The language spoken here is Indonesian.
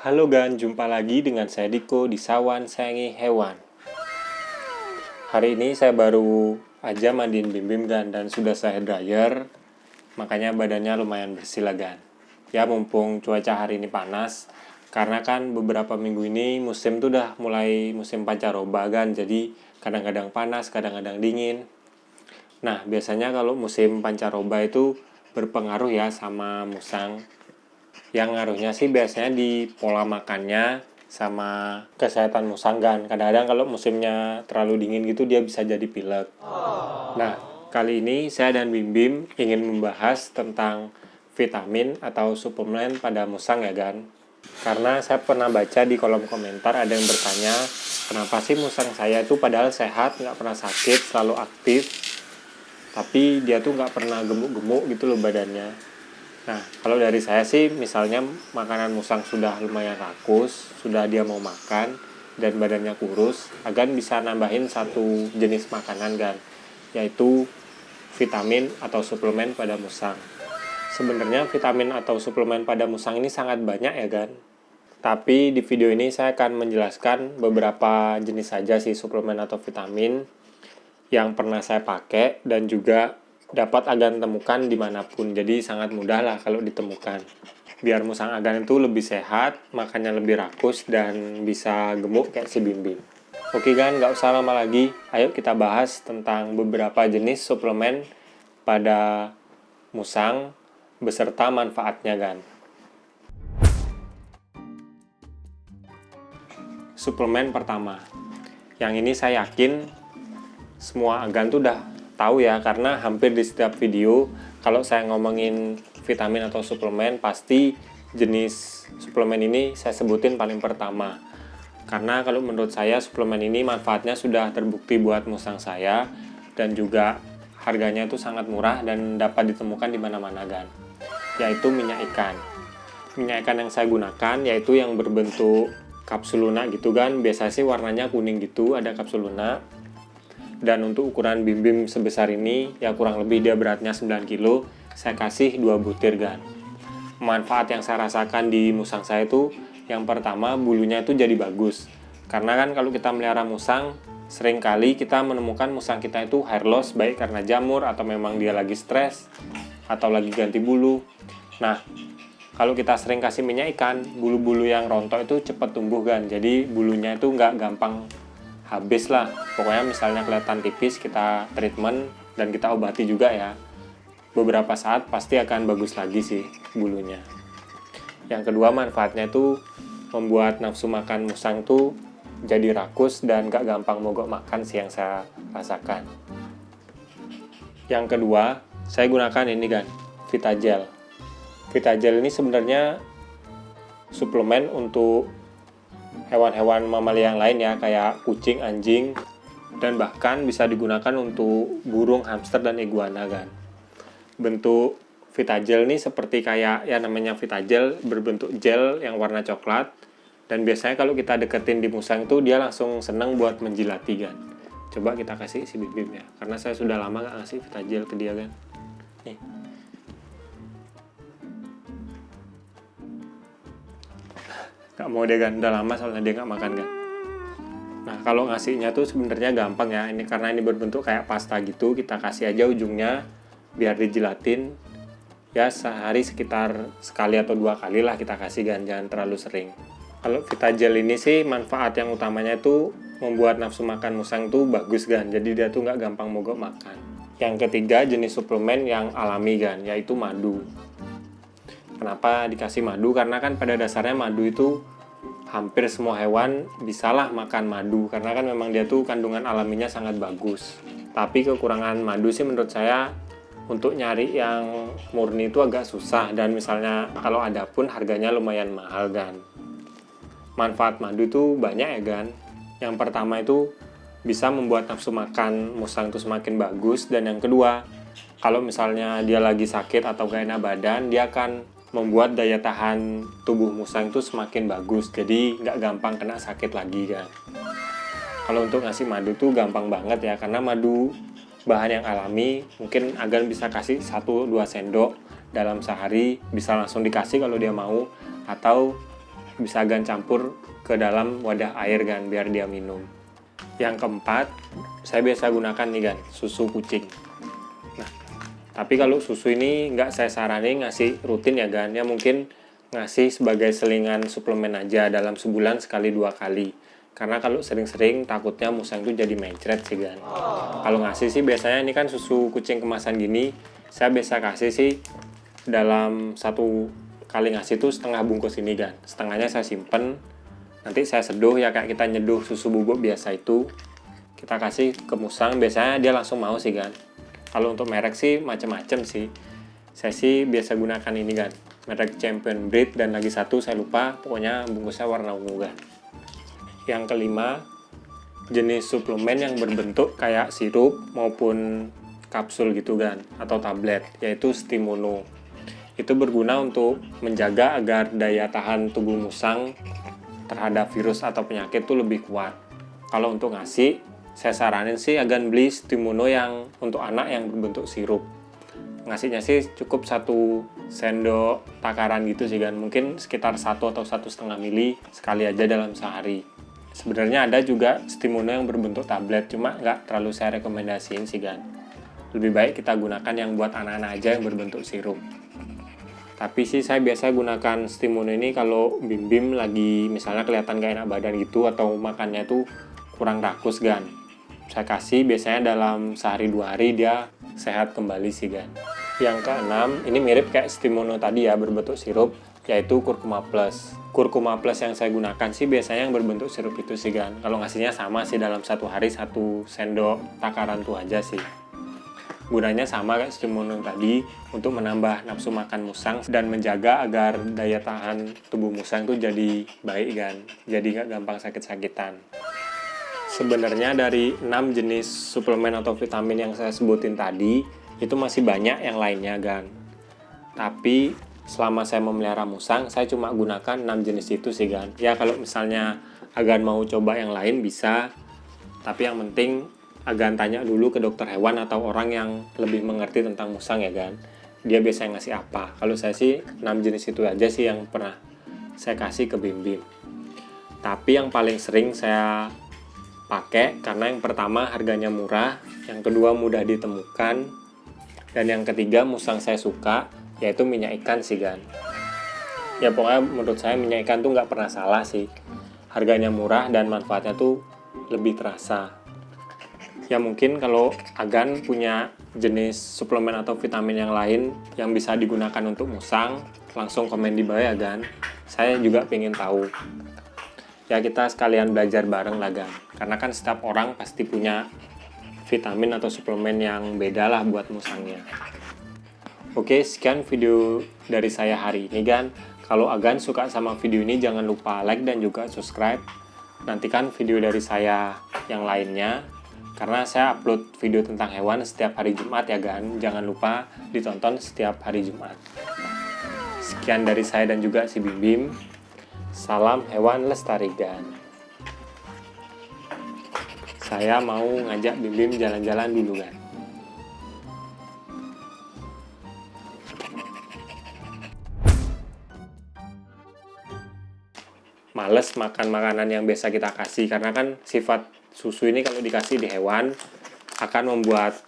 Halo Gan, jumpa lagi dengan saya Diko di Sawan Sayangi Hewan. Hari ini saya baru aja mandiin Bim Gan dan sudah saya dryer, makanya badannya lumayan bersih lah Gan. Ya mumpung cuaca hari ini panas, karena kan beberapa minggu ini musim tuh udah mulai musim pancaroba Gan, jadi kadang-kadang panas, kadang-kadang dingin. Nah biasanya kalau musim pancaroba itu berpengaruh ya sama musang. Yang ngaruhnya sih biasanya di pola makannya sama kesehatan musang kan. Kadang-kadang kalau musimnya terlalu dingin gitu dia bisa jadi pilek. Nah, kali ini saya dan Bim Bim ingin membahas tentang vitamin atau suplemen pada musang ya kan. Karena saya pernah baca di kolom komentar ada yang bertanya, kenapa sih musang saya itu padahal sehat, nggak pernah sakit, selalu aktif, tapi dia tuh nggak pernah gemuk-gemuk gitu loh badannya. Nah, kalau dari saya sih, misalnya makanan musang sudah lumayan rakus, sudah dia mau makan, dan badannya kurus, agan bisa nambahin satu jenis makanan kan, yaitu vitamin atau suplemen pada musang. Sebenarnya vitamin atau suplemen pada musang ini sangat banyak ya kan. Tapi di video ini saya akan menjelaskan beberapa jenis saja sih suplemen atau vitamin yang pernah saya pakai dan juga dapat agan temukan dimanapun, jadi sangat mudah lah kalau ditemukan biar musang agan itu lebih sehat, makannya lebih rakus dan bisa gemuk kayak si Bim Bim. Oke kan, nggak usah lama lagi, ayo kita bahas tentang beberapa jenis suplemen pada musang beserta manfaatnya kan. Suplemen pertama, yang ini saya yakin semua agan tuh udah tahu ya, karena hampir di setiap video kalau saya ngomongin vitamin atau suplemen pasti jenis suplemen ini saya sebutin paling pertama. Karena kalau menurut saya suplemen ini manfaatnya sudah terbukti buat musang saya dan juga harganya itu sangat murah dan dapat ditemukan di mana-mana kan. Yaitu minyak ikan. Minyak ikan yang saya gunakan yaitu yang berbentuk kapsul lunak gitu kan. Biasanya sih warnanya kuning gitu, ada kapsul lunak. Dan untuk ukuran Bim Bim sebesar ini, ya kurang lebih dia beratnya 9 kilo, saya kasih 2 butir kan. Manfaat yang saya rasakan di musang saya itu, yang pertama bulunya itu jadi bagus. Karena kan kalau kita melihara musang, sering kali kita menemukan musang kita itu hair loss, baik karena jamur atau memang dia lagi stres, atau lagi ganti bulu. Nah, kalau kita sering kasih minyak ikan, bulu-bulu yang rontok itu cepat tumbuh kan, jadi bulunya itu nggak gampang habis lah. Pokoknya misalnya kelihatan tipis, kita treatment dan kita obati juga ya, beberapa saat pasti akan bagus lagi sih bulunya. Yang kedua, manfaatnya itu membuat nafsu makan musang tuh jadi rakus dan gak gampang mogok makan sih yang saya rasakan. Yang kedua, saya gunakan ini kan, Vitagel. Vitagel ini sebenarnya suplemen untuk hewan-hewan mamalia yang lain ya, kayak kucing, anjing, dan bahkan bisa digunakan untuk burung, hamster, dan iguana kan. Bentuk Vitagel ini seperti kayak ya namanya Vitagel, berbentuk gel yang warna coklat, dan biasanya kalau kita deketin di musang itu dia langsung seneng buat menjilati kan. Coba kita kasih si Bim Bim ya, karena saya sudah lama gak ngasih Vitagel ke dia kan. Nih. Gak mau dia kan, udah lama soalnya dia gak makan kan. Nah kalau ngasihnya tuh sebenarnya gampang ya, ini karena ini berbentuk kayak pasta gitu, kita kasih aja ujungnya biar dijilatin. Ya sehari sekitar sekali atau 2 kali lah kita kasih kan, jangan terlalu sering. Kalau Vitagel ini sih manfaat yang utamanya itu membuat nafsu makan musang tuh bagus kan, jadi dia tuh gak gampang mogok makan. Yang ketiga jenis suplemen yang alami kan, yaitu madu. Kenapa dikasih madu? Karena kan pada dasarnya madu itu hampir semua hewan bisalah makan madu, karena kan memang dia tuh kandungan alaminya sangat bagus. Tapi kekurangan madu sih menurut saya untuk nyari yang murni itu agak susah, dan misalnya kalau ada pun harganya lumayan mahal kan. Manfaat madu itu banyak ya kan. Yang pertama itu bisa membuat nafsu makan musang itu semakin bagus, dan yang kedua, kalau misalnya dia lagi sakit atau gak enak badan, dia akan membuat daya tahan tubuh musang itu semakin bagus, jadi nggak gampang kena sakit lagi kan. Kalau untuk ngasih madu tuh gampang banget ya, karena madu bahan yang alami, mungkin agan bisa kasih 1-2 sendok dalam sehari, bisa langsung dikasih kalau dia mau, atau bisa Gan campur ke dalam wadah air Gan, biar dia minum. Yang keempat, saya biasa gunakan nih Gan, susu kucing. Nah, tapi kalau susu ini nggak saya saranin ngasih rutin ya Gan, ya mungkin ngasih sebagai selingan suplemen aja dalam sebulan sekali 2 kali. Karena kalau sering-sering takutnya musang itu jadi mencret sih Gan. Kalau ngasih sih biasanya ini kan susu kucing kemasan gini, saya biasa kasih sih dalam 1 kali ngasih tuh setengah bungkus ini Gan. Setengahnya saya simpen, nanti saya seduh ya kayak kita nyeduh susu bubuk biasa itu. Kita kasih ke musang, biasanya dia langsung mau sih Gan. Kalau untuk merek sih macam-macam sih. Saya sih biasa gunakan ini Gan, merek Champion Breed, dan lagi satu saya lupa, pokoknya bungkusnya warna ungu Gan. Yang kelima, jenis suplemen yang berbentuk kayak sirup maupun kapsul gitu Gan, atau tablet, yaitu Stimono. Itu berguna untuk menjaga agar daya tahan tubuh musang terhadap virus atau penyakit itu lebih kuat. Kalau untuk ngasih, saya saranin sih agan beli Stimono yang untuk anak yang berbentuk sirup. Ngasihnya sih cukup 1 sendok takaran gitu sih Gan, mungkin sekitar 1 atau 1,5 mili sekali aja dalam sehari. Sebenarnya ada juga Stimono yang berbentuk tablet, cuma nggak terlalu saya rekomendasiin sih Gan. Lebih baik kita gunakan yang buat anak-anak aja yang berbentuk sirup. Tapi sih saya biasa gunakan Stimono ini kalau Bim lagi misalnya kelihatan gak enak badan gitu, atau makannya tuh kurang rakus Gan. Saya kasih biasanya dalam sehari 2 hari dia sehat kembali sih Gan. Yang keenam, ini mirip kayak Stimono tadi ya, berbentuk sirup, yaitu Kurkuma Plus. Kurkuma Plus yang saya gunakan sih biasanya yang berbentuk sirup itu sih Gan. Kalau ngasihnya sama sih, dalam 1 hari 1 sendok takaran tuh aja sih. Gunanya sama kayak Stimono tadi, untuk menambah nafsu makan musang dan menjaga agar daya tahan tubuh musang itu jadi baik Gan, jadi nggak gampang sakit-sakitan. Sebenarnya dari 6 jenis suplemen atau vitamin yang saya sebutin tadi, itu masih banyak yang lainnya Gan. Tapi selama saya memelihara musang, saya cuma gunakan 6 jenis itu sih Gan. Ya kalau misalnya Agan mau coba yang lain bisa, tapi yang penting Agan tanya dulu ke dokter hewan atau orang yang lebih mengerti tentang musang ya Gan. Dia biasanya ngasih apa. Kalau saya sih 6 jenis itu aja sih yang pernah saya kasih ke Bim. Tapi yang paling sering saya pakai karena yang pertama harganya murah, yang kedua mudah ditemukan, dan yang ketiga musang saya suka, yaitu minyak ikan sih Gan. Ya pokoknya menurut saya minyak ikan tuh nggak pernah salah sih. Harganya murah dan manfaatnya tuh lebih terasa. Ya mungkin kalau Agan punya jenis suplemen atau vitamin yang lain yang bisa digunakan untuk musang, langsung komen di bawah ya Gan. Saya juga pengen tahu. Ya kita sekalian belajar bareng lah Gan. Karena kan setiap orang pasti punya vitamin atau suplemen yang beda lah buat musangnya. Oke, sekian video dari saya hari ini Gan. Kalau Agan suka sama video ini jangan lupa like dan juga subscribe. Nantikan video dari saya yang lainnya, karena saya upload video tentang hewan setiap hari Jumat ya Gan. Jangan lupa ditonton setiap hari Jumat. Sekian dari saya dan juga si Bim. Salam hewan lestari Gan. Saya mau ngajak Bim jalan-jalan dulu Gan. Males makan makanan yang biasa kita kasih, karena kan sifat susu ini kalau dikasih di hewan akan membuat